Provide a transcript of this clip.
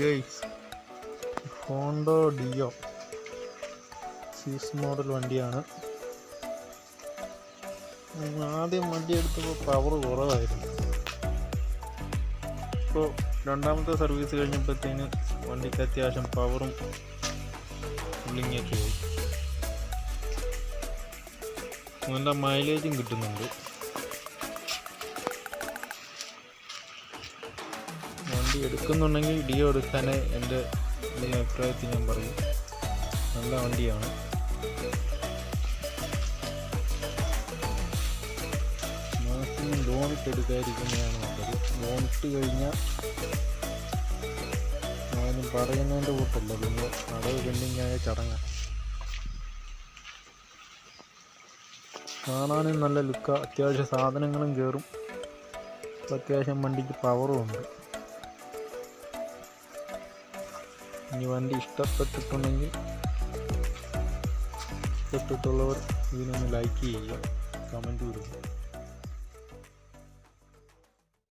Guys, ഹോണ്ടോ deo സീസ് model വണ്ടിയാണ്. ആദ്യം വണ്ടി എടുത്തപ്പോൾ പവർ കുറവായിരുന്നു. ഇപ്പോൾ രണ്ടാമത്തെ സർവീസ് കഴിഞ്ഞപ്പോഴത്തേന് വണ്ടിക്ക് അത്യാവശ്യം പവറും പുള്ളിങ്ങൊക്കെ ആയി. നല്ല മൈലേജും കിട്ടുന്നുണ്ട്. വണ്ടി എടുക്കുന്നുണ്ടെങ്കിൽ ഡിയോ എടുക്കാനേ എൻ്റെ അഭിപ്രായത്തിൽ ഞാൻ പറയും. നല്ല വണ്ടിയാണ്. മാക്സിമം ലോണിട്ട് എടുക്കാതിരിക്കുന്നതാണ് നല്ലത്. ലോണിട്ട് കഴിഞ്ഞാൽ ഞാനും പറയുന്നതിൻ്റെ കൂട്ടല്ല, പിന്നെ അടവ് പെൻഡിങ്ങായ ചടങ്ങ്. കാണാനും നല്ല ലുക്കാണ്. അത്യാവശ്യം സാധനങ്ങളും കയറും. അത്യാവശ്യം വണ്ടിക്ക് പവറും ഉണ്ട്. ഇനി വണ്ടി ഇഷ്ടപ്പെട്ടിട്ടുണ്ടെങ്കിൽ ഇഷ്ടപ്പെട്ടിട്ടുള്ളവർ ഇതിനൊന്ന് ലൈക്ക് ചെയ്യുക, കമൻറ്റ് കൊടുക്കുക.